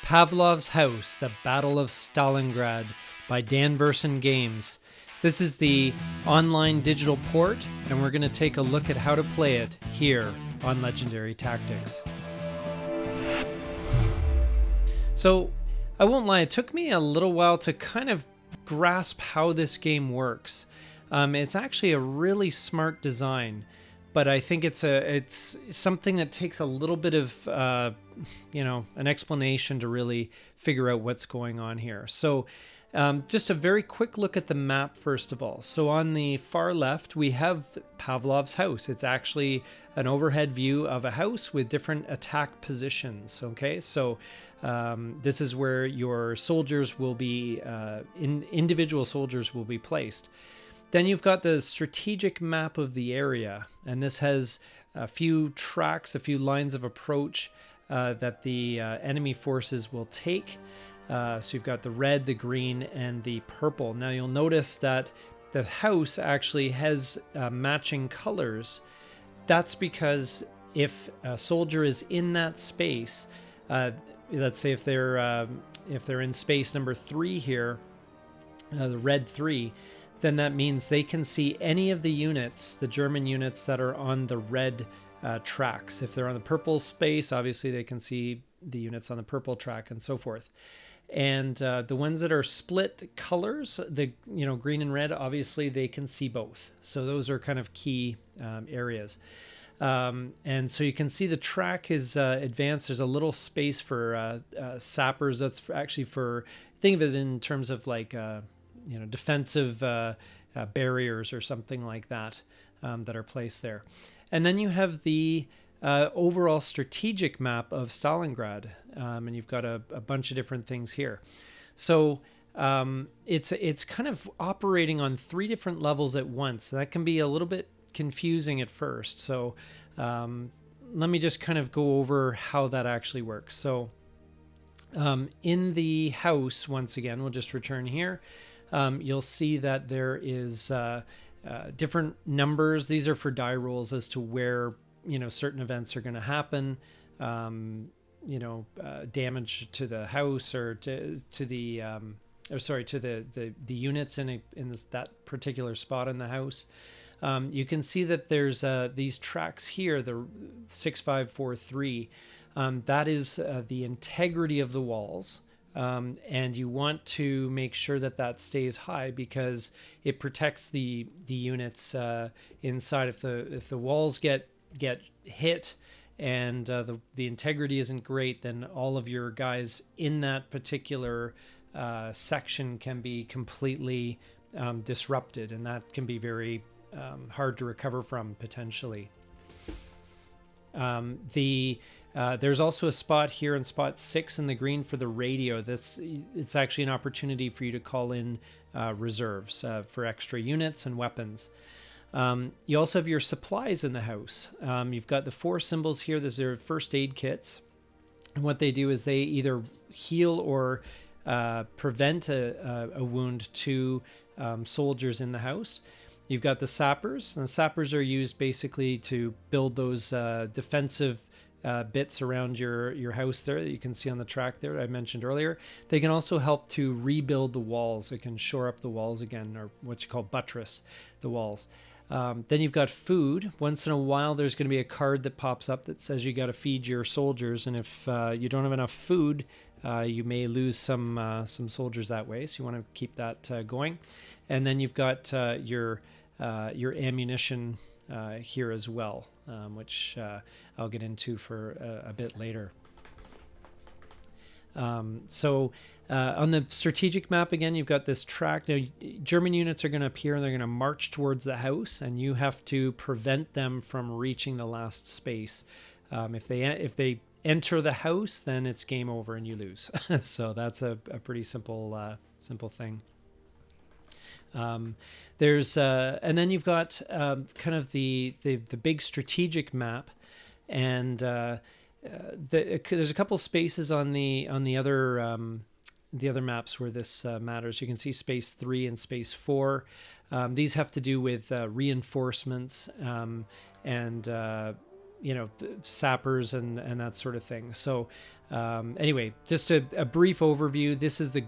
Pavlov's House, The Battle of Stalingrad by Verssen Games. This is the online digital port, and we're going to take a look at how to play it here on Legendary Tactics. So, I won't lie, it took me a little while to kind of grasp how this game works. It's actually a really smart design, but I think it's something that takes a little bit of an explanation to really figure out what's going on here. So just a very quick look at the map first of all. So on the far left we have Pavlov's house. It's actually an overhead view of a house with different attack positions. Okay, so this is where your soldiers will be, individual soldiers will be placed. Then you've got the strategic map of the area, and this has a few tracks, a few lines of approach that the enemy forces will take. So you've got the red, the green, and the purple. Now you'll notice that the house actually has matching colors. That's because if a soldier is in that space, let's say if they're in space number 3 here, the red 3, then that means they can see any of the units, the German units that are on the red tracks. If they're on the purple space, obviously they can see the units on the purple track and so forth. And the ones that are split colors, the green and red, obviously they can see both. So those are kind of key areas. And so you can see the track is advanced. There's a little space for sappers. That's actually for, think of it in terms of like defensive barriers or something like that that are placed there. And then you have the overall strategic map of Stalingrad, and you've got a bunch of different things here. So it's kind of operating on 3 different levels at once. That can be a little bit confusing at first. So let me just kind of go over how that actually works. So in the house, once again, we'll just return here. You'll see that there is different numbers. These are for die rolls as to where certain events are going to happen. Damage to the house or to the units in that particular spot in the house. You can see that there's these tracks here, the 6543. That is the integrity of the walls. And you want to make sure that that stays high because it protects the units inside. If the walls get hit and the integrity isn't great, then all of your guys in that particular section can be completely disrupted, and that can be very hard to recover from potentially. There's also a spot here in spot 6 in the green for the radio. It's actually an opportunity for you to call in reserves for extra units and weapons. You also have your supplies in the house. You've got the 4 symbols here. These are first aid kits. And what they do is they either heal or prevent a wound to soldiers in the house. You've got the sappers. And the sappers are used basically to build those defensive bits around your house there that you can see on the track there I mentioned earlier. They can also help to rebuild the walls. They can shore up the walls again, or what you call buttress the walls. Then you've got food. Once in a while there's going to be a card that pops up that says you got to feed your soldiers, and if you don't have enough food, you may lose some soldiers that way, so you want to keep that going. And then you've got your ammunition here as well, which I'll get into for a bit later. So on the strategic map again, you've got this track. Now, German units are going to appear and they're going to march towards the house, and you have to prevent them from reaching the last space. If they enter the house, then it's game over and you lose. So that's a pretty simple thing. There's and then you've got kind of the big strategic map, and there's a couple spaces on the other maps where this matters. You can see space 3 and space 4. These have to do with reinforcements and sappers and that sort of thing. So Anyway, just a brief overview. This is the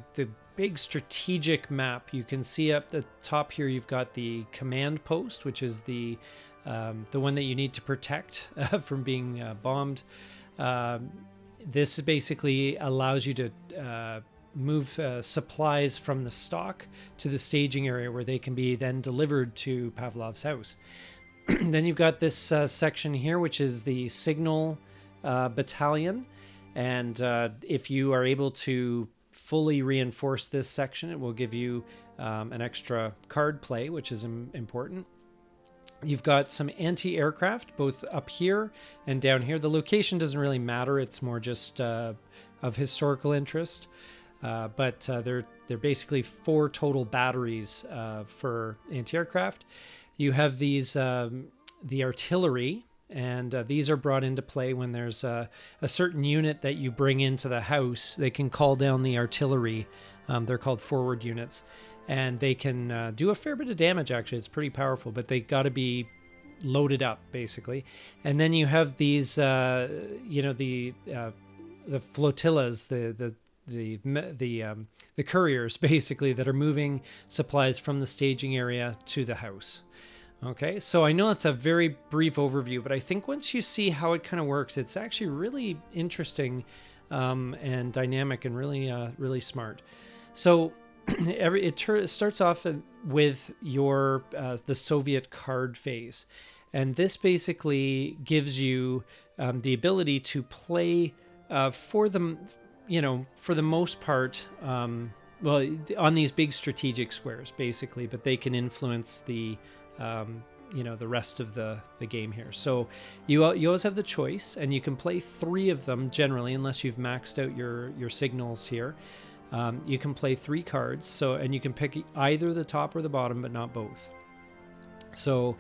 big strategic map. You can see up the top here, you've got the command post, which is the one that you need to protect from being bombed. This basically allows you to move supplies from the stock to the staging area where they can be then delivered to Pavlov's house. Then you've got this section here, which is the signal battalion. And if you are able to fully reinforce this section, it will give you an extra card play, which is important. You've got some anti-aircraft both up here and down here. The location doesn't really matter. It's more just of historical interest. But they're basically 4 total batteries for anti-aircraft. You have these the artillery, and these are brought into play when there's a certain unit that you bring into the house. They can call down the artillery. They're called forward units, and they can do a fair bit of damage. Actually, it's pretty powerful, but they got to be loaded up basically. And then you have these, the flotillas, the couriers basically that are moving supplies from the staging area to the house. Okay, so I know it's a very brief overview, but I think once you see how it kind of works, it's actually really interesting and dynamic and really smart. So it starts off with your the Soviet card phase, and this basically gives you the ability to play for the most part, well, on these big strategic squares, basically, but they can influence the rest of the game here. So you always have the choice, and you can play 3 of them generally, unless you've maxed out your signals here. You can play 3 cards, and you can pick either the top or the bottom, but not both. So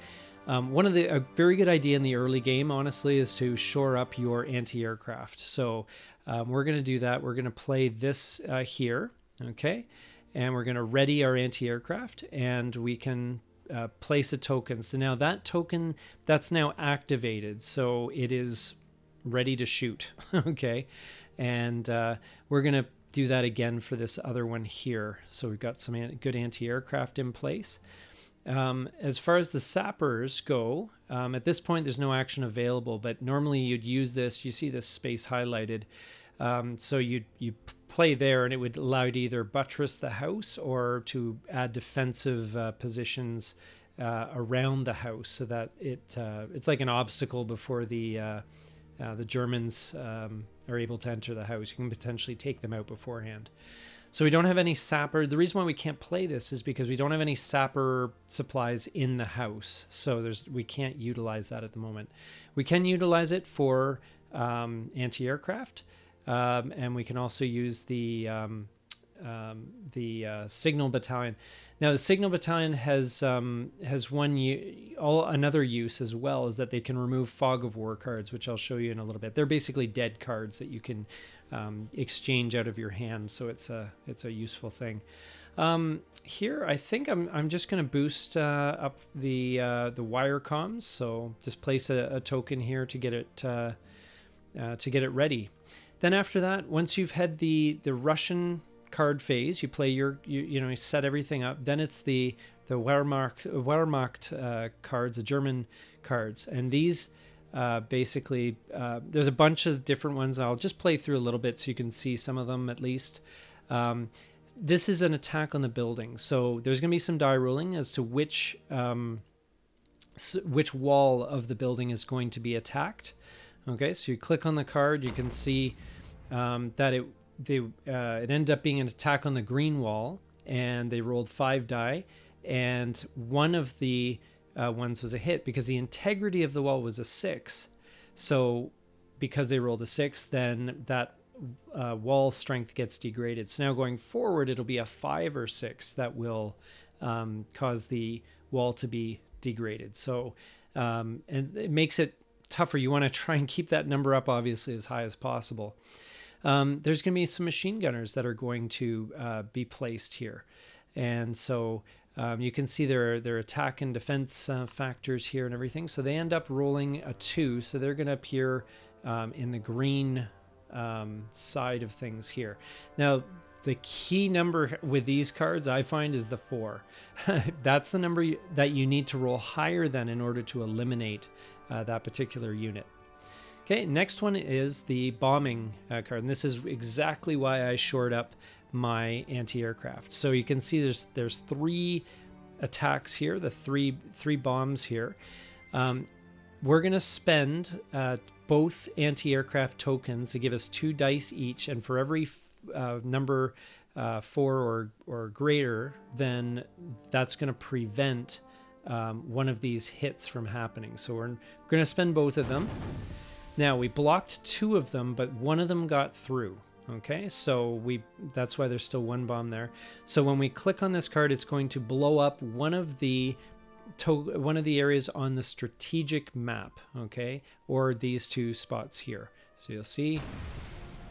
a very good idea in the early game, honestly, is to shore up your anti-aircraft. So we're going to do that. We're going to play this here, okay? And we're going to ready our anti-aircraft, and we can place a token. So now that token, that's now activated, so it is ready to shoot, okay? And we're going to do that again for this other one here. So we've got some good anti-aircraft in place. As far as the sappers go, at this point there's no action available, but normally you'd use this. You see this space highlighted. So you play there, and it would allow you to either buttress the house or to add defensive positions around the house, so that it's like an obstacle before the Germans are able to enter the house. You can potentially take them out beforehand. So we don't have any sapper. The reason why we can't play this is because we don't have any sapper supplies in the house. So we can't utilize that at the moment. We can utilize it for anti-aircraft, and we can also use the signal battalion. Now the signal battalion has another use as well, is that they can remove fog of war cards, which I'll show you in a little bit. They're basically dead cards that you can exchange out of your hand, so it's a useful thing. Here I think I'm just going to boost up the wire comms, so just place a token here to get it ready. Then after that, once you've had the Russian card phase, you play you set everything up. Then it's the Wehrmacht cards, the German cards, and these basically there's a bunch of different ones. I'll just play through a little bit so you can see some of them at least. This is an attack on the building, so there's going to be some die rolling as to which wall of the building is going to be attacked. Okay, so you click on the card, you can see that it ended up being an attack on the green wall, and they rolled 5 die, and one of the ones was a hit because the integrity of the wall was a 6. So because they rolled a 6, then that wall strength gets degraded. So now going forward, it'll be a 5 or 6 that will cause the wall to be degraded. So and it makes it tougher. You want to try and keep that number up, obviously, as high as possible. There's going to be some machine gunners that are going to be placed here, and so you can see their attack and defense factors here and everything. So they end up rolling a 2, so they're going to appear in the green side of things here. Now, the key number with these cards I find is the 4. That's the number that you need to roll higher than in order to eliminate that particular unit. Okay, next one is the bombing card, and this is exactly why I shored up my anti-aircraft. So you can see there's 3 attacks here, the three bombs here. We're going to spend both anti-aircraft tokens to give us 2 dice each, and for every number 4 or greater, then that's going to prevent one of these hits from happening. So we're going to spend both of them. Now, we blocked 2 of them, but one of them got through. Okay, so that's why there's still 1 bomb there. So when we click on this card, it's going to blow up one of the areas on the strategic map, okay, or these 2 spots here. So you'll see.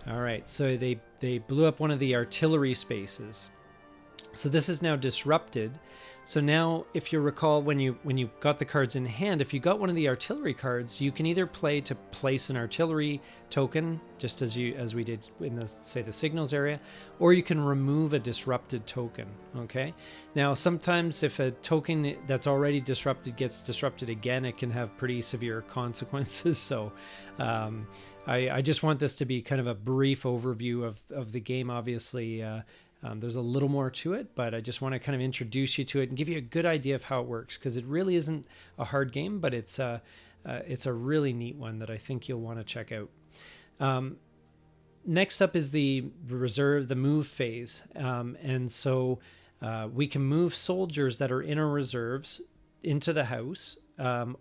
All right, so they blew up one of the artillery spaces. So this is now disrupted. So now, if you recall, when you got the cards in hand, if you got one of the artillery cards, you can either play to place an artillery token, just as we did in the signals area, or you can remove a disrupted token. Okay. Now, sometimes if a token that's already disrupted gets disrupted again, it can have pretty severe consequences. So, I just want this to be kind of a brief overview of the game. Obviously. There's a little more to it, but I just want to kind of introduce you to it and give you a good idea of how it works, because it really isn't a hard game, but it's a really neat one that I think you'll want to check out. Next up is the move phase, and so we can move soldiers that are in our reserves into the house,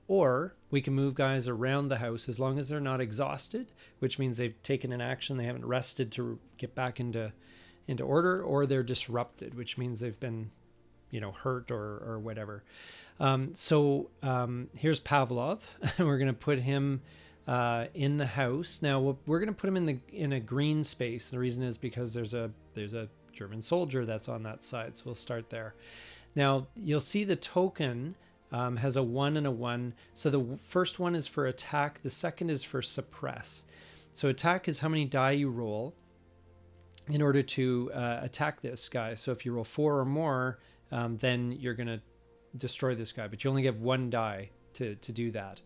or we can move guys around the house as long as they're not exhausted, which means they've taken an action, they haven't rested to get back into order, or they're disrupted, which means they've been, hurt or whatever. So here's Pavlov. We're going to put him in the house. Now we're going to put him in a green space. The reason is because there's a German soldier that's on that side. So we'll start there. Now you'll see the token has a 1 and a 1. So the first one is for attack. The second is for suppress. So attack is how many die you roll in order to attack this guy. So if you roll 4 or more, then you're going to destroy this guy, but you only get 1 die to do that.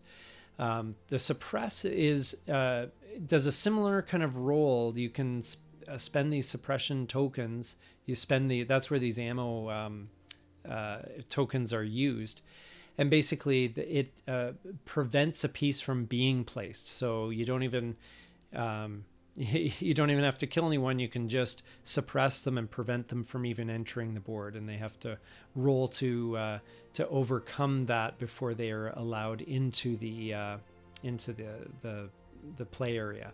The suppress does a similar kind of role. You can spend these suppression tokens. That's where these ammo tokens are used. And basically it prevents a piece from being placed. So you don't even have to kill anyone. You can just suppress them and prevent them from even entering the board, and they have to roll to overcome that before they are allowed into the play area.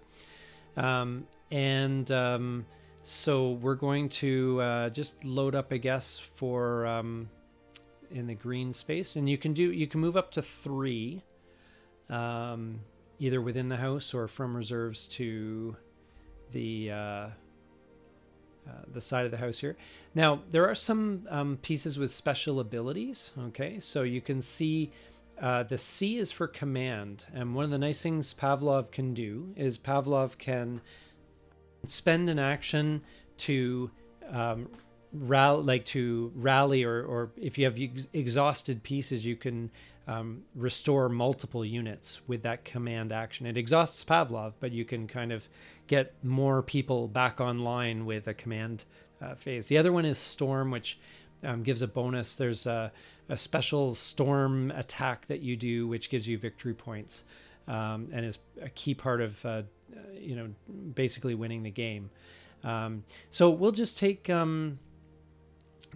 So we're going to just load up, I guess, for in the green space, and you can move up to 3, either within the house or from reserves to the side of the house here. Now there are some pieces with special abilities. Okay, so you can see the C is for command, and one of the nice things Pavlov can do is Pavlov can spend an action to rally, or if you have exhausted pieces, you can restore multiple units with that command action. It exhausts Pavlov, but you can kind of get more people back online with a command phase. The other one is Storm, which gives a bonus. There's a special Storm attack that you do, which gives you victory points, and is a key part of basically winning the game. So we'll just take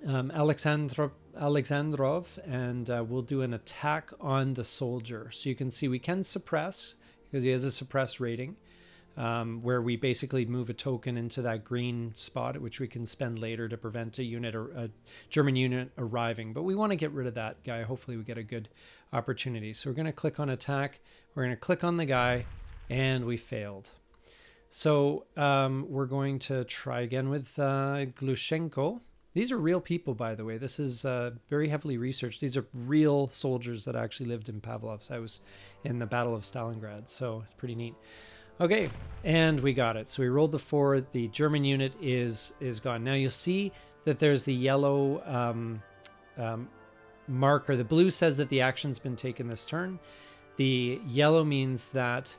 Alexandrov, and we'll do an attack on the soldier. So you can see we can suppress, because he has a suppress rating, where we basically move a token into that green spot, which we can spend later to prevent a German unit arriving. But we want to get rid of that guy. Hopefully we get a good opportunity. So we're going to click on attack. We're going to click on the guy, and we failed. So we're going to try again with Glushenko. These are real people, by the way. This is very heavily researched. These are real soldiers that actually lived in Pavlov's house in the Battle of Stalingrad. So it's pretty neat. Okay, and we got it. So we rolled the 4. The German unit is gone. Now you'll see that there's the yellow marker. The blue says that the action's been taken this turn. The yellow means that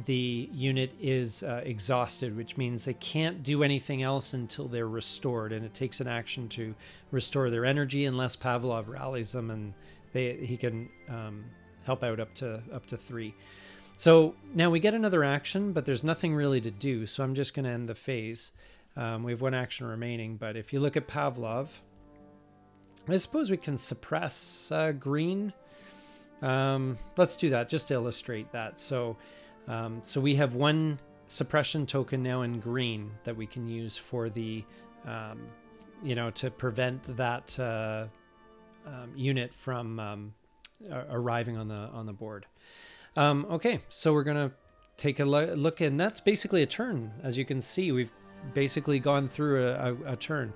the unit is exhausted, which means they can't do anything else until they're restored, and it takes an action to restore their energy unless Pavlov rallies them, and he can help out up to 3. So now we get another action, but there's nothing really to do, so I'm just going to end the phase. We have 1 action remaining, but if you look at Pavlov, I suppose we can suppress green. Let's do that just to illustrate that. So we have 1 suppression token now in green that we can use for the, to prevent that unit from arriving on the board. Okay, so we're gonna take a look, and that's basically a turn. As you can see, we've basically gone through a turn.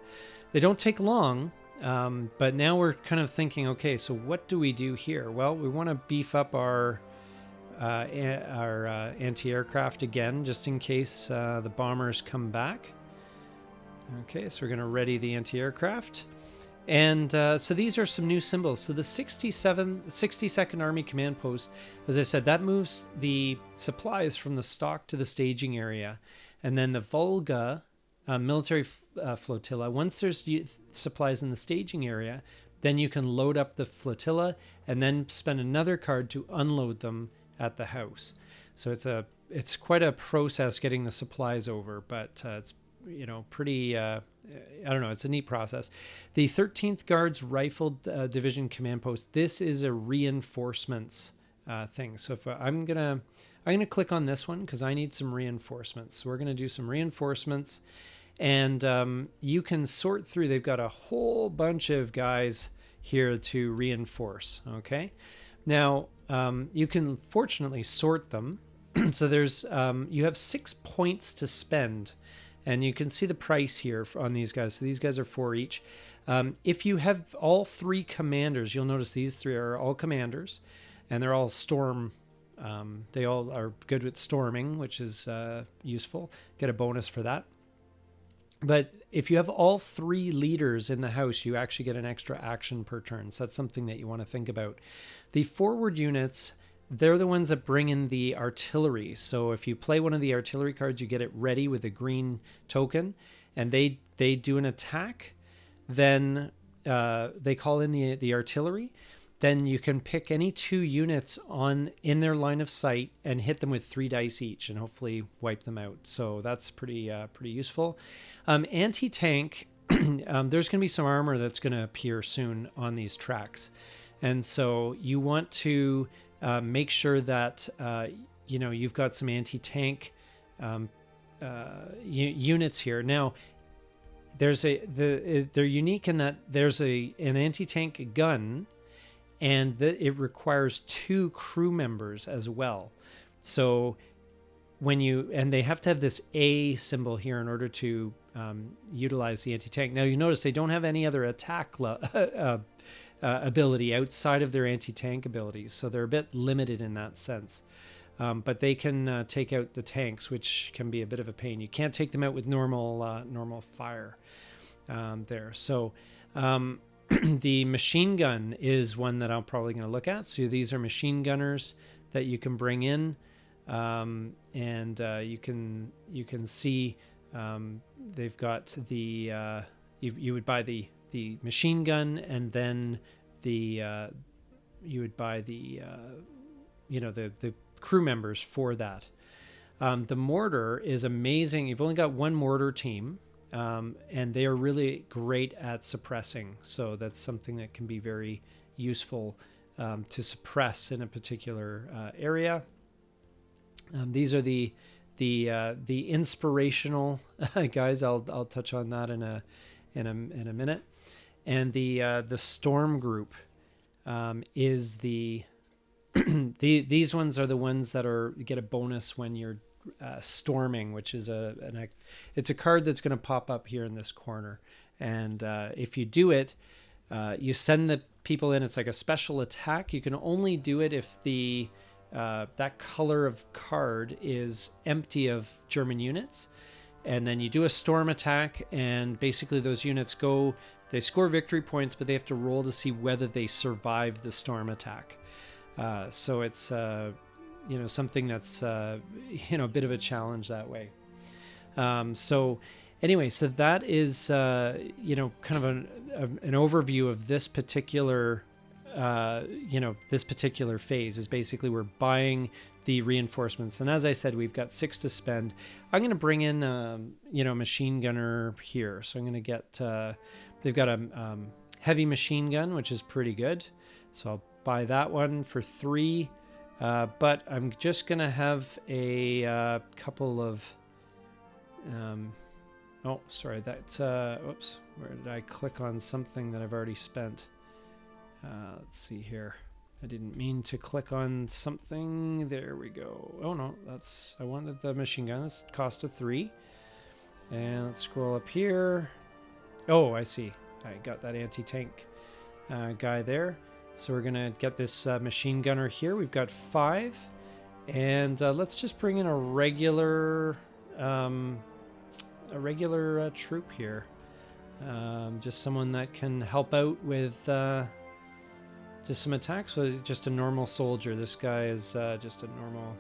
They don't take long, but now we're kind of thinking, okay, so what do we do here? Well, we want to beef up our anti-aircraft again, just in case the bombers come back. Okay, so we're going to ready the anti-aircraft. And so these are some new symbols. So the 62nd Army Command Post, as I said, that moves the supplies from the stock to the staging area. And then the Volga military flotilla, once there's supplies in the staging area, then you can load up the flotilla and then spend another card to unload them at the house. So it's quite a process getting the supplies over, but it's pretty, I don't know, it's a neat process. The 13th Guards Rifled Division Command Post, this is a reinforcements thing. So if I'm gonna click on this one because I need some reinforcements. So we're gonna do some reinforcements, and you can sort through. They've got a whole bunch of guys here to reinforce. Okay, now you can fortunately sort them. So there's you have 6 points to spend. And you can see the price here on these guys. So these guys are 4 each. If you have all 3 commanders, you'll notice these 3 are all commanders, and they're all storm. They all are good with storming, which is useful. Get a bonus for that. But if you have all 3 leaders in the house, you actually get an extra action per turn. So that's something that you want to think about. The forward units, they're the ones that bring in the artillery. So if you play one of the artillery cards, you get it ready with a green token, and they do an attack. Then they call in the artillery. Then you can pick any 2 units in their line of sight and hit them with 3 dice each, and hopefully wipe them out. So that's pretty useful. Anti-tank. There's going to be some armor that's going to appear soon on these tracks, and so you want to make sure that you've got some anti-tank units here. Now, they're unique in that there's an anti-tank gun, and it requires 2 crew members as well. So and they have to have this A symbol here in order to utilize the anti-tank. Now you notice they don't have any other attack ability outside of their anti-tank abilities, so they're a bit limited in that sense. But they can take out the tanks, which can be a bit of a pain. You can't take them out with normal fire there. So the machine gun is one that I'm probably going to look at. So these are machine gunners that you can bring in, and you can see they've got the you would buy the machine gun, and then you would buy the crew members for that. The mortar is amazing. You've only got 1 mortar team, and they are really great at suppressing. So that's something that can be very useful to suppress in a particular area. These are the inspirational guys. I'll touch on that in a minute. And the storm group is these ones are the ones that get a bonus when you're storming, which is it's a card that's going to pop up here in this corner. And if you do it, you send the people in. It's like a special attack. You can only do it if the that color of card is empty of German units. And then you do a storm attack, and basically those units go, they score victory points, but they have to roll to see whether they survive the storm attack. So it's, something that's, a bit of a challenge that way. So anyway, so that is, kind of an overview of this particular, this particular phase is basically we're buying the reinforcements. And as I said, we've got 6 to spend. I'm going to bring in, machine gunner here. So I'm going to get, they've got a heavy machine gun, which is pretty good. So I'll buy that one for 3. But I'm just going to have a couple of, oops, where did I click on something that I've already spent? Let's see here. I didn't mean to click on something. There we go. Oh no, I wanted the machine gun. It's cost of 3. And let's scroll up here. Oh, I see. I got that anti-tank guy there. So we're gonna get this machine gunner here. We've got 5. And let's just bring in a regular troop here. Just someone that can help out with just some attacks. So just a normal soldier. This guy is just a normal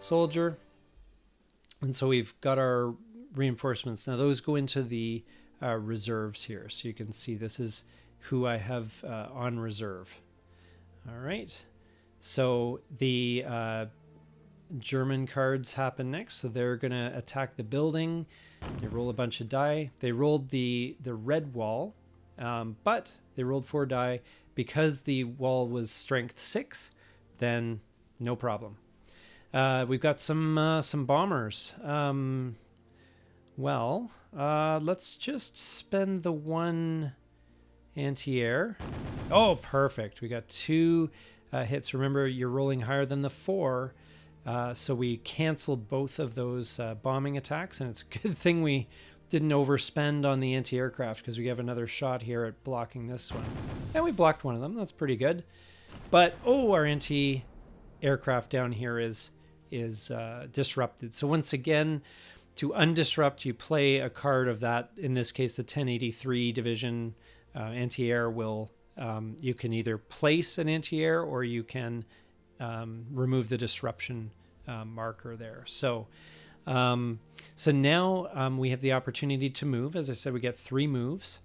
soldier. And so we've got our reinforcements. Now those go into the reserves here. So you can see this is who I have on reserve. All right. So the German cards happen next. So they're going to attack the building. They roll a bunch of die. They rolled the red wall, but they rolled 4 die. Because the wall was strength 6, then no problem. We've got some bombers. Let's just spend the 1 anti-air. Oh, perfect. We got 2 hits. Remember, you're rolling higher than the 4. So we canceled both of those bombing attacks, and it's a good thing we didn't overspend on the anti-aircraft because we have another shot here at blocking this one. And we blocked one of them. That's pretty good. But, our anti-aircraft down here is disrupted. So once again, to undisrupt, you play a card of that. In this case, the 1083 division anti-air will, you can either place an anti-air or you can remove the disruption marker there. So now we have the opportunity to move. As I said, we get 3 moves.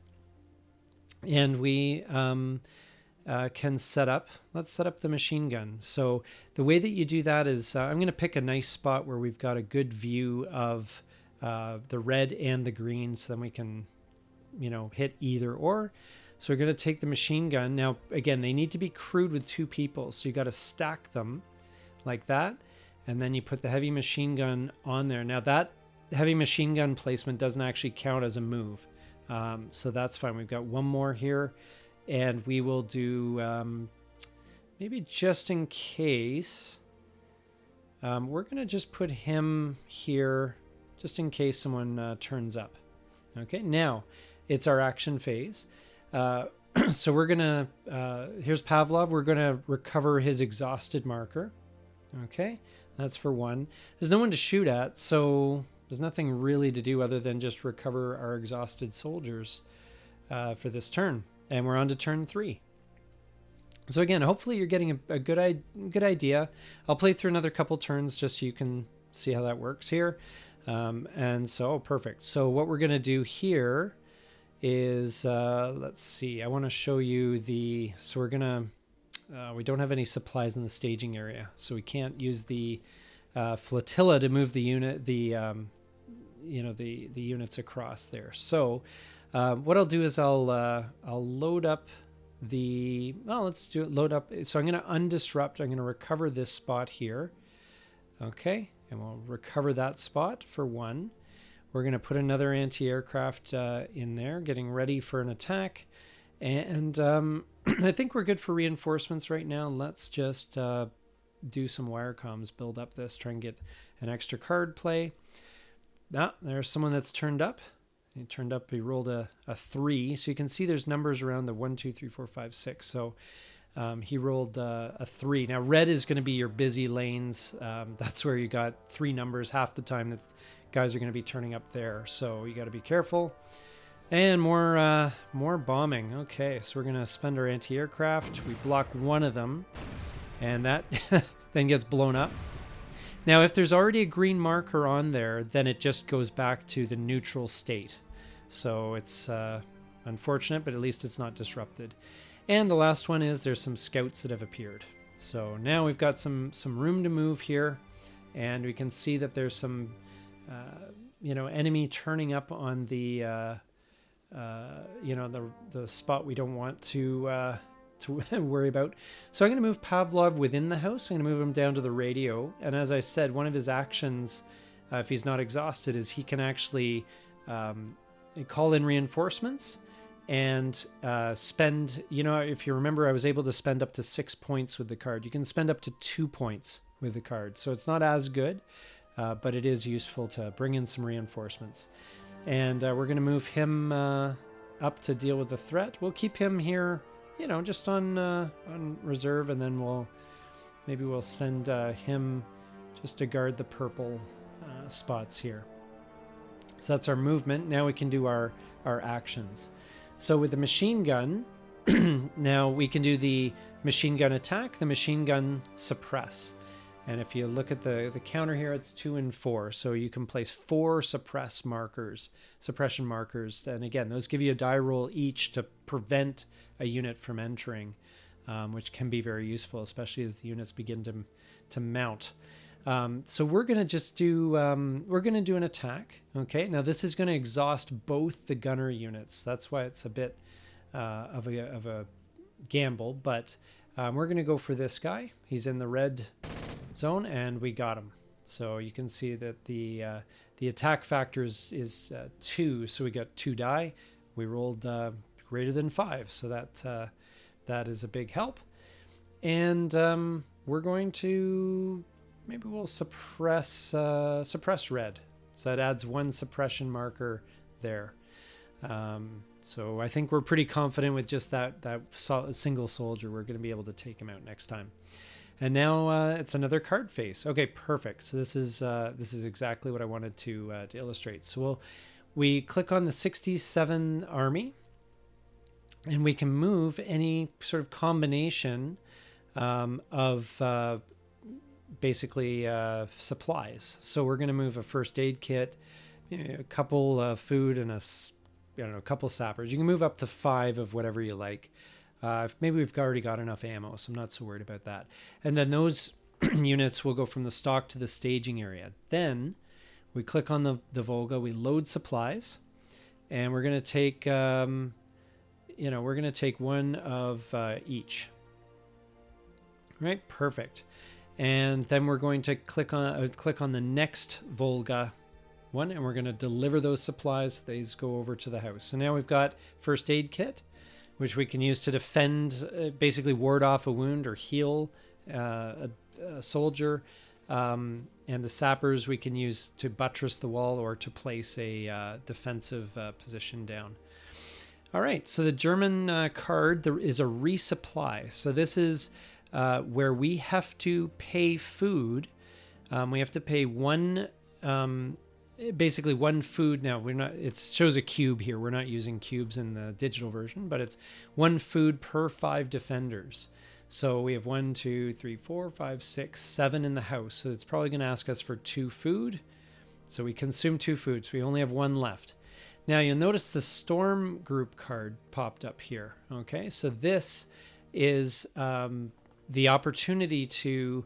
And we can set up, let's set up the machine gun. So the way that you do that is I'm going to pick a nice spot where we've got a good view of the red and the green, so then we can, hit either or. So we're going to take the machine gun. Now, again, they need to be crewed with 2 people. So you got to stack them like that. And then you put the heavy machine gun on there. Now that heavy machine gun placement doesn't actually count as a move. So that's fine. We've got 1 more here, and we will do maybe just in case. We're going to just put him here just in case someone turns up. Okay, now it's our action phase. So we're going to, here's Pavlov. We're going to recover his exhausted marker. Okay, that's for 1. There's no one to shoot at, so there's nothing really to do other than just recover our exhausted soldiers for this turn. And we're on to turn 3. So again, hopefully you're getting a good idea. I'll play through another couple turns just so you can see how that works here. And so, perfect. So what we're going to do here is, let's see, I want to show you so we're going to, we don't have any supplies in the staging area, so we can't use the flotilla to move the unit, the units across there. So what I'll do is I'll load up let's do it, load up. So I'm going to undisrupt. I'm going to recover this spot here. Okay. And we'll recover that spot for 1. We're going to put another anti-aircraft in there, getting ready for an attack. And I think we're good for reinforcements right now. Let's just do some wire comms, build up this, try and get an extra card play. There's someone that's turned up. He turned up, he rolled a 3. So you can see there's numbers around the 1, 2, 3, 4, 5, 6. So He rolled a 3. Now, red is going to be your busy lanes. That's where you got 3 numbers half the time that guys are going to be turning up there. So you got to be careful. And more bombing. Okay, so we're going to spend our anti-aircraft. We block one of them, and that then gets blown up. Now, if there's already a green marker on there, then it just goes back to the neutral state. So it's unfortunate, but at least it's not disrupted. And the last one is there's some scouts that have appeared. So now we've got some room to move here, and we can see that there's some enemy turning up on the the spot we don't want to worry about. So I'm going to move Pavlov within the house. I'm going to move him down to the radio. And as I said, one of his actions, if he's not exhausted, is he can actually call in reinforcements and spend, if you remember, I was able to spend up to 6 points with the card. You can spend up to 2 points with the card. So it's not as good, but it is useful to bring in some reinforcements. And we're going to move him up to deal with the threat. We'll keep him here, just on reserve, and then we'll send him just to guard the purple spots here. So that's our movement. Now we can do our actions. So with the machine gun, now we can do the machine gun attack, the machine gun suppress. And if you look at the counter here, it's 2 and 4. So you can place 4 suppression markers. And again, those give you a die roll each to prevent a unit from entering, which can be very useful, especially as the units begin to mount. So we're going to just do, an attack. Okay. Now this is going to exhaust both the gunner units. That's why it's a bit of a gamble, but we're going to go for this guy. He's in the red zone, and we got him. So you can see that the attack factor is 2, so we got 2 die. We rolled greater than 5, so that is a big help. And we're going to we'll suppress red, so that adds 1 suppression marker there. So I think we're pretty confident with just that single soldier. We're going to be able to take him out next time. And now it's another card face. Okay, perfect. So this is exactly what I wanted to illustrate. So we click on the 67 army, and we can move any sort of combination of basically supplies. So we're going to move a first aid kit, a couple food, and a couple sappers. You can move up to 5 of whatever you like. Maybe we've already got enough ammo, so I'm not so worried about that. And then those units will go from the stock to the staging area. Then we click on the Volga, we load supplies, and we're going to take, one of each. Right, perfect. And then we're going to click on the next Volga one, and we're going to deliver those supplies. These go over to the house. So now we've got first aid kit, which we can use to defend, basically ward off a wound or heal a soldier. And the sappers we can use to buttress the wall or to place a defensive position down. All right, so the German card, there is a resupply. So this is where we have to pay food. We have to pay one food. Now it shows a cube here. We're not using cubes in the digital version, but it's 1 food per 5 defenders. So we have 1, 2, 3, 4, 5, 6, 7 in the house. So it's probably going to ask us for 2 food. So we consume 2 food. So we only have 1 left. Now you'll notice the storm group card popped up here. Okay. So this is the opportunity to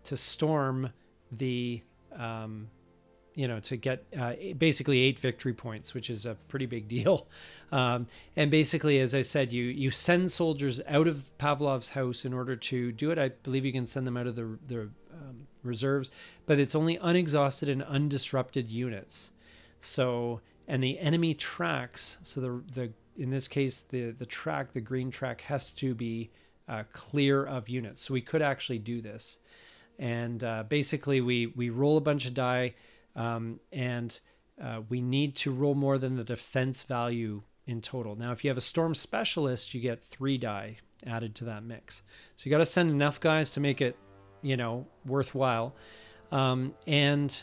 storm the, to get basically 8 victory points, which is a pretty big deal. And basically, as I said, you send soldiers out of Pavlov's house in order to do it. I believe you can send them out of the reserves, but it's only unexhausted and undisrupted units. So, and the enemy tracks, so the in this case, the green track has to be clear of units. So we could actually do this. And basically, we roll a bunch of die, and we need to roll more than the defense value in total. Now, if you have a storm specialist, you get 3 die added to that mix. So you got to send enough guys to make it, worthwhile. And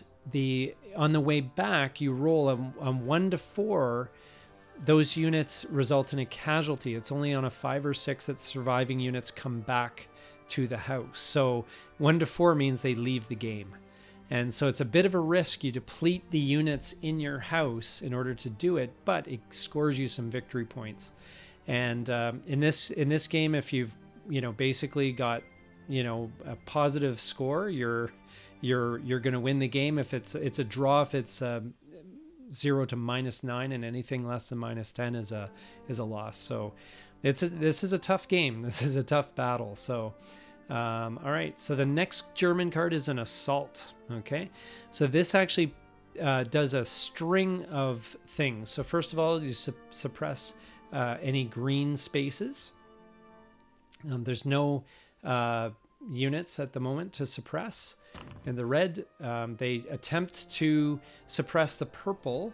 on the way back, you roll on 1 to 4. Those units result in a casualty. It's only on a 5 or 6 that surviving units come back to the house. So 1 to 4 means they leave the game. And so it's a bit of a risk. You deplete the units in your house in order to do it, but it scores you some victory points. And in this game, if you've basically got a positive score, you're going to win the game. If it's a draw, if it's 0 to -9, and anything less than -10 is a loss. So this is a tough game. This is a tough battle. So. All right, so the next German card is an assault. Okay, so this actually does a string of things. So first of all, you suppress any green spaces. There's no units at the moment to suppress. In the red, they attempt to suppress the purple,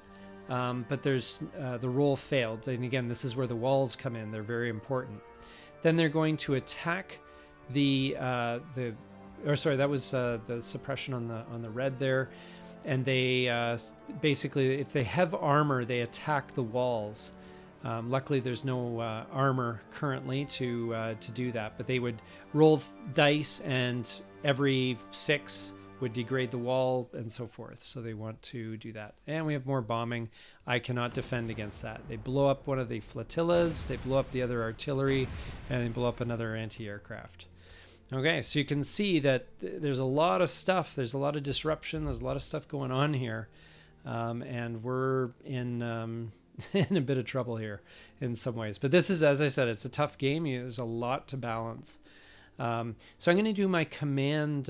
but there's the roll failed. And again, this is where the walls come in. They're very important. Then they're going to attack that was the suppression on the red there, and they basically, if they have armor, they attack the walls. Luckily, there's no armor currently to do that, but they would roll dice, and every 6 would degrade the wall and so forth. So they want to do that. And we have more bombing. I cannot defend against that. They blow up one of the flotillas, they blow up the other artillery, and they blow up another anti-aircraft. Okay, so you can see that there's a lot of stuff. There's a lot of disruption. There's a lot of stuff going on here. And we're in in a bit of trouble here in some ways. But this is, as I said, it's a tough game. There's a lot to balance. So I'm going to do my command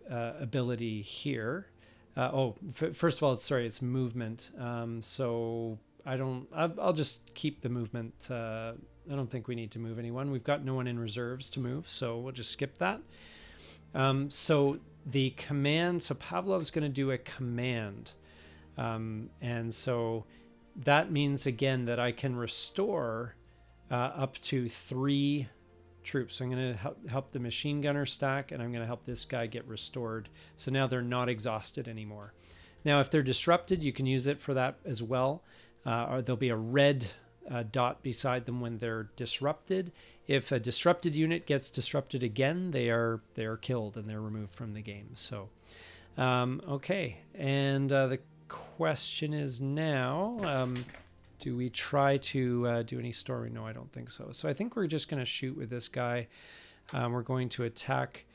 ability here. First of all, it's movement. So I'll just keep the movement. I don't think we need to move anyone. We've got no one in reserves to move, so we'll just skip that. So the command, so Pavlov's going to do a command. And so that means, again, that I can restore up to 3 troops. So I'm going to help the machine gunner stack, and I'm going to help this guy get restored. So now they're not exhausted anymore. Now, if they're disrupted, you can use it for that as well. Or there'll be a red dot beside them when they're disrupted. If a disrupted unit gets disrupted again, they are killed and they're removed from the game. So, okay. And the question is now, do we try to do any story? No, I don't think so. So I think we're just going to shoot with this guy. We're going to attack.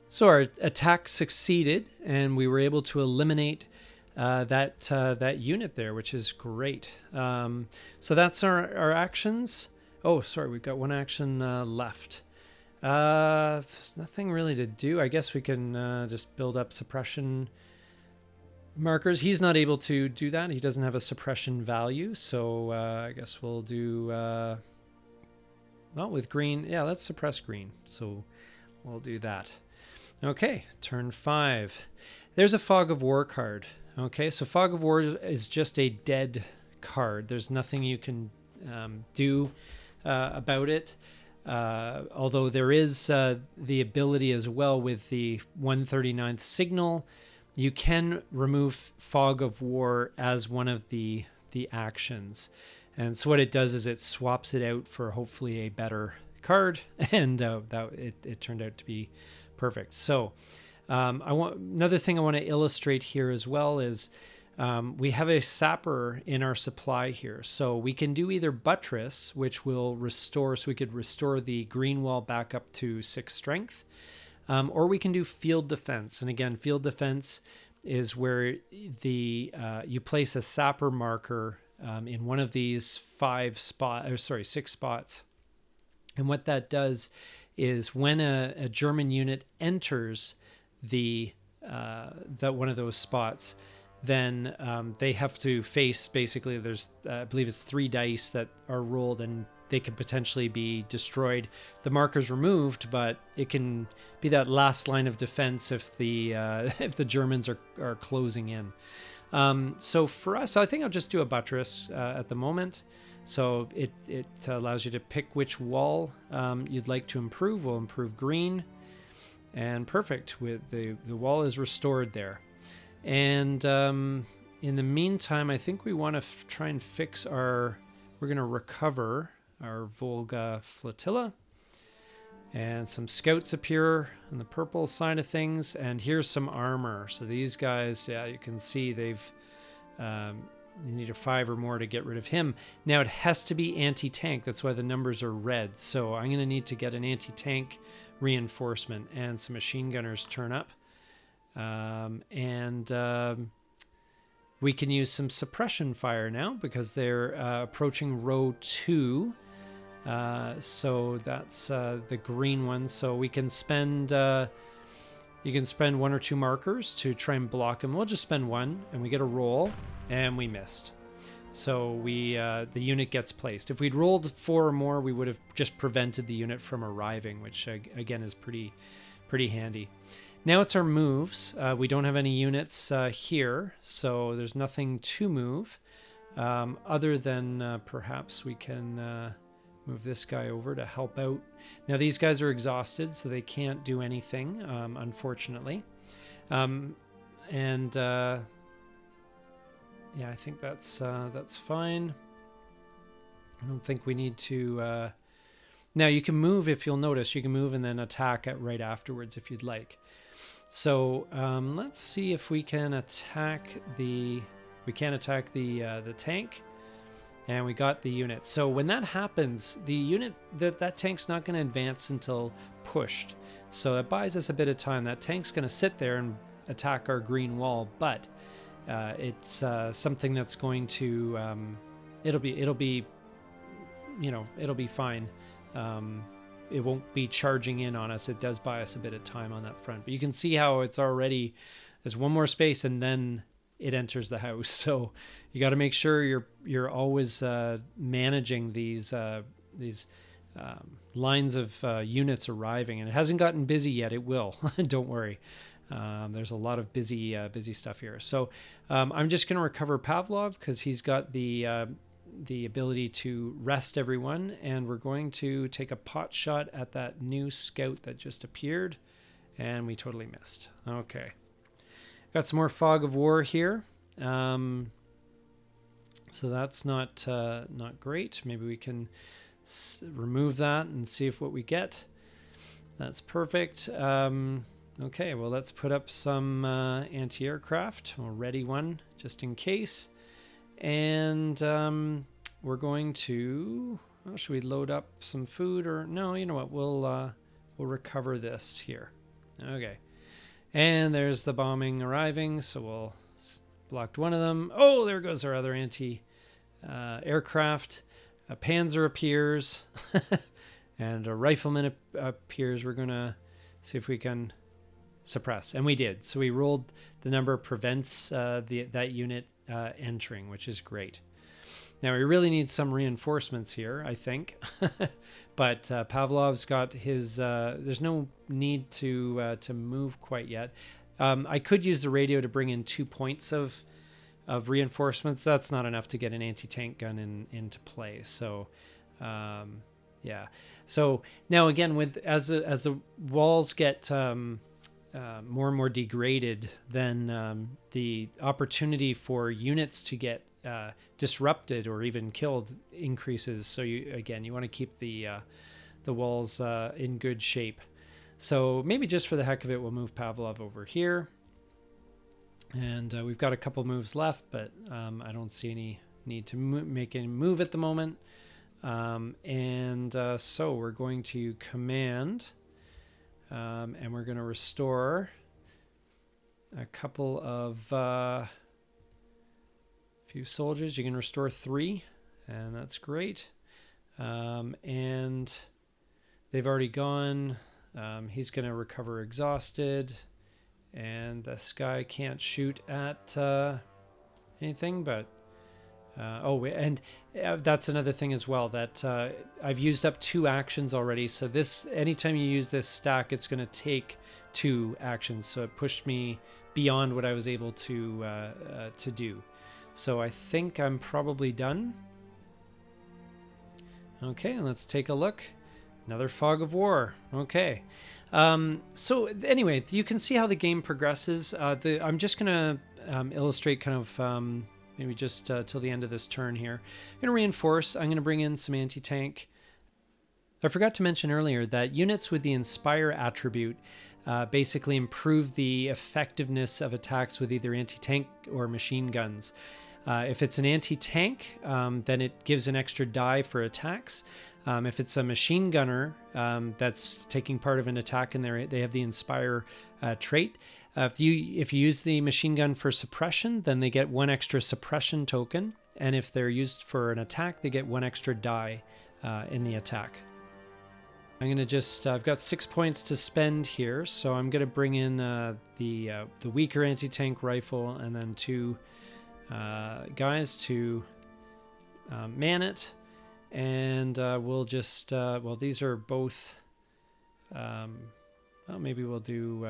So our attack succeeded, and we were able to eliminate that unit there, which is great. So that's our actions. Oh, sorry, we've got one action left. There's nothing really to do. I guess we can just build up suppression markers. He's not able to do that. He doesn't have a suppression value, so I guess we'll do well with green. Yeah, let's suppress green. So we'll do that. Okay, turn 5. There's a Fog of War card. Okay, so Fog of War is just a dead card. There's nothing you can do about it. Although there is the ability as well with the 139th signal. You can remove Fog of War as one of the actions. And so what it does is it swaps it out for hopefully a better card. And it turned out to be perfect. So another thing I want to illustrate here as well is we have a sapper in our supply here. So we can do either buttress, which will restore, so we could restore the green wall back up to 6 strength, or we can do field defense. And again, field defense is where you place a sapper marker in one of these 6 spots. And what that does is when a German unit enters one of those spots, then they have to face, basically there's I believe it's 3 dice that are rolled, and they can potentially be destroyed. The marker's removed, but it can be that last line of defense if the Germans are closing in. So for us, I think I'll just do a buttress at the moment. So it allows you to pick which wall you'd like to improve. We'll improve green. And perfect. With the wall is restored there. And in the meantime, I think we want to try and fix we're going to recover our Volga flotilla. And some scouts appear on the purple side of things. And here's some armor. So these guys, yeah, you can see they've... you need a 5 or more to get rid of him. Now it has to be anti-tank. That's why the numbers are red. So I'm going to need to get an anti-tank reinforcement and some machine gunners turn up. We can use some suppression fire now because they're approaching row 2. So that's the green one. So we can spend... you can spend 1 or 2 markers to try and block them. We'll just spend 1, and we get a roll, and we missed. So the unit gets placed. If we'd rolled 4 or more, we would have just prevented the unit from arriving, which again is pretty handy. Now it's our moves. We don't have any units here, so there's nothing to move, other than perhaps we can move this guy over to help out. Now these guys are exhausted, so they can't do anything, unfortunately. Yeah, I think that's fine. I don't think we need to... Now you can move, if you'll notice, you can move and then attack right afterwards if you'd like. So let's see if we can attack the... We can't attack the tank. And we got the unit. So when that happens, the unit, that tank's not going to advance until pushed. So it buys us a bit of time. That tank's going to sit there and attack our green wall, but it's something that's going to it'll be fine. It won't be charging in on us. It does buy us a bit of time on that front. But you can see how it's already, there's 1 more space and then it enters the house. So you got to make sure you're always managing these lines of units arriving, and it hasn't gotten busy yet. It will. Don't worry. There's a lot of busy stuff here. So I'm just going to recover Pavlov because he's got the ability to rest everyone, and we're going to take a pot shot at that new scout that just appeared, and we totally missed. Okay. Got some more fog of war here. So that's not great. Maybe we can remove that and see if what we get. That's perfect. Okay, well, let's put up some anti-aircraft. We'll ready one just in case. And we're going to... Well, should we load up some food or... No, you know what? We'll recover this here. Okay. And there's the bombing arriving, so we'll blocked one of them. Oh, there goes our other anti-aircraft. A Panzer appears, and a rifleman appears. We're going to see if we can suppress, and we did. So we rolled the number prevents that unit entering, which is great. Now we really need some reinforcements here, I think. But Pavlov's got his... there's no need to move quite yet. I could use the radio to bring in 2 points of reinforcements. That's not enough to get an anti-tank gun into play. So, yeah. So now again, as the walls get more and more degraded, then the opportunity for units to get disrupted or even killed increases. So you want to keep the walls in good shape. So maybe just for the heck of it, we'll move Pavlov over here. And we've got a couple moves left, but I don't see any need to make any move at the moment. So we're going to command, and we're going to restore a couple of few soldiers. You can restore 3, and that's great. And they've already gone. He's going to recover exhausted, and this guy can't shoot at anything, but that's another thing as well, that I've used up 2 actions already. So this, anytime you use this stack, it's going to take 2 actions. So it pushed me beyond what I was able to do. So I think I'm probably done. Okay, let's take a look. Another fog of war. Okay. So anyway, you can see how the game progresses. I'm just going to illustrate kind of maybe just till the end of this turn here. I'm going to reinforce. I'm going to bring in some anti-tank. I forgot to mention earlier that units with the Inspire attribute basically improve the effectiveness of attacks with either anti-tank or machine guns. If it's an anti-tank, then it gives an extra die for attacks. If it's a machine gunner that's taking part of an attack and they have the Inspire trait, if you use the machine gun for suppression, then they get 1 extra suppression token. And if they're used for an attack, they get 1 extra die in the attack. I'm going to just, I've got 6 points to spend here, so I'm going to bring in the weaker anti-tank rifle and then 2 guys to man it. And we'll just, well, these are both, well, maybe we'll do,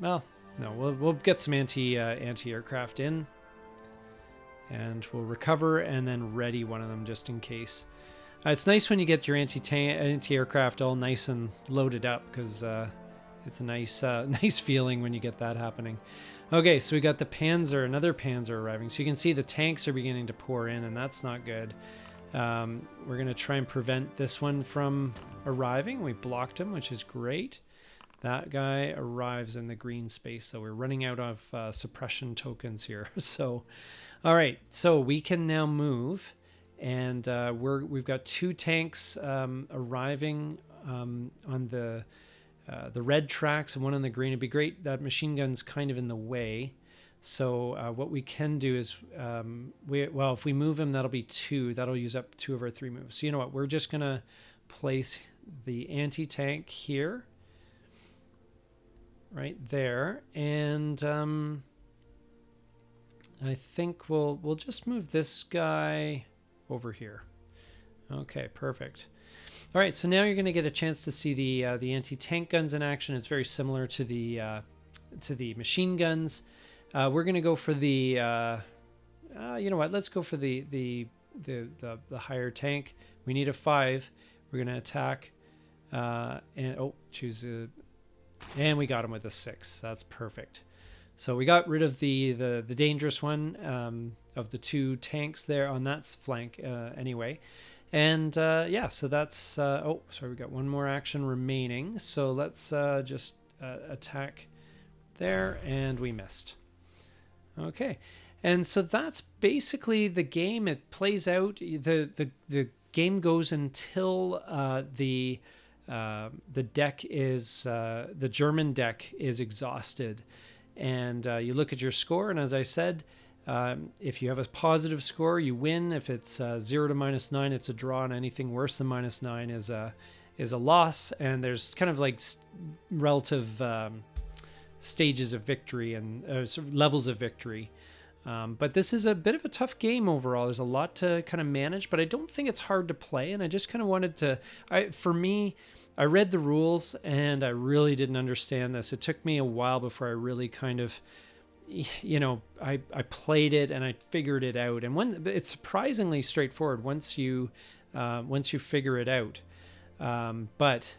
well, no, we'll get some anti-aircraft in, and we'll recover and then ready one of them just in case. It's nice when you get your anti-aircraft all nice and loaded up, because it's a nice nice feeling when you get that happening. Okay, so we got the Panzer, another Panzer arriving. So you can see the tanks are beginning to pour in, and that's not good. We're going to try and prevent this one from arriving. We blocked him, which is great. That guy arrives in the green space, so we're running out of suppression tokens here. So, all right, so we can now move. And we've got 2 tanks arriving on the red tracks and 1 on the green. It'd be great. That machine gun's kind of in the way. So what we can do is, well, if we move him, that'll be 2. That'll use up 2 of our 3 moves. So you know what? We're just going to place the anti-tank here, right there. And I think we'll just move this guy over here. Okay, perfect. All right, so now you're going to get a chance to see the anti-tank guns in action. It's very similar to the machine guns. We're going to go for the you know what? Let's go for the higher tank. We need a 5. We're going to attack and choose and we got him with a 6. That's perfect. So we got rid of the dangerous one of the 2 tanks there on that flank anyway. And yeah, so that's, oh, sorry, we got 1 more action remaining. So let's just attack there, and we missed. Okay, and so that's basically the game. It plays out, the game goes until the deck is, the German deck is exhausted. And you look at your score, and as I said, if you have a positive score, you win. If it's 0 to -9, it's a draw, and anything worse than -9 is a loss. And there's kind of like relative stages of victory and sort of levels of victory. But this is a bit of a tough game overall. There's a lot to kind of manage, but I don't think it's hard to play. And I just kind of wanted to, for me, I read the rules and I really didn't understand this. It took me a while before I really kind of, you know, I played it and I figured it out. And it's surprisingly straightforward once you figure it out. But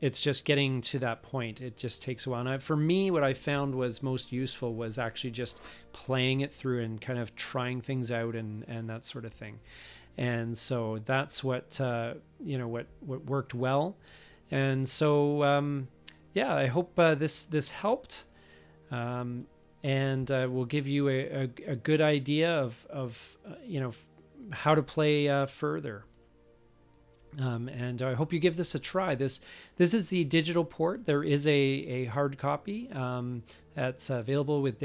it's just getting to that point. It just takes a while. And for me, what I found was most useful was actually just playing it through and kind of trying things out and that sort of thing. And so that's what, you know, what worked well. And so, yeah, I hope this helped, and will give you a good idea of you know, how to play further. And I hope you give this a try. This is the digital port. There is a hard copy that's available with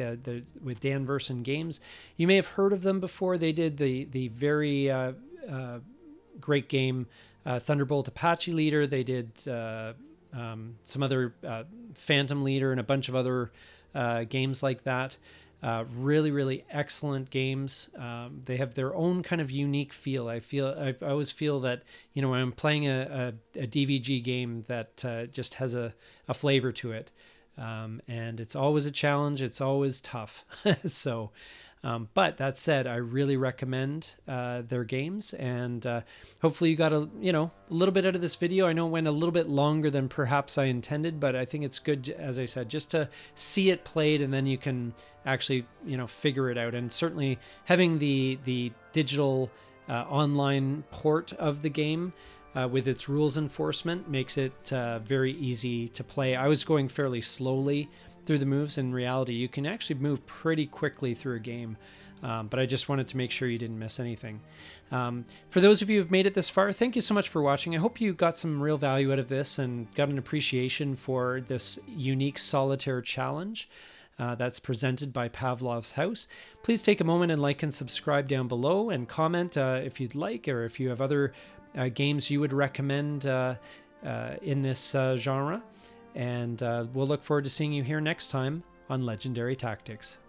with Dan Verssen Games. You may have heard of them before. They did the very great game Thunderbolt Apache Leader. They did some other Phantom Leader and a bunch of other games like that. Really, really excellent games. They have their own kind of unique feel. I always feel that, you know, when I'm playing a DVG game that just has a flavor to it. And it's always a challenge. It's always tough. So, but that said, I really recommend their games, and hopefully you got a little bit out of this video. I know it went a little bit longer than perhaps I intended, but I think it's good, as I said, just to see it played, and then you can actually figure it out. And certainly having the digital online port of the game with its rules enforcement makes it very easy to play. I was going fairly slowly through the moves. In reality, you can actually move pretty quickly through a game, but I just wanted to make sure you didn't miss anything. For those of you who've made it this far, thank you so much for watching. I hope you got some real value out of this and got an appreciation for this unique solitaire challenge that's presented by Pavlov's House. Please take a moment and like and subscribe down below, and comment if you'd like, or if you have other games you would recommend in this genre. And we'll look forward to seeing you here next time on Legendary Tactics.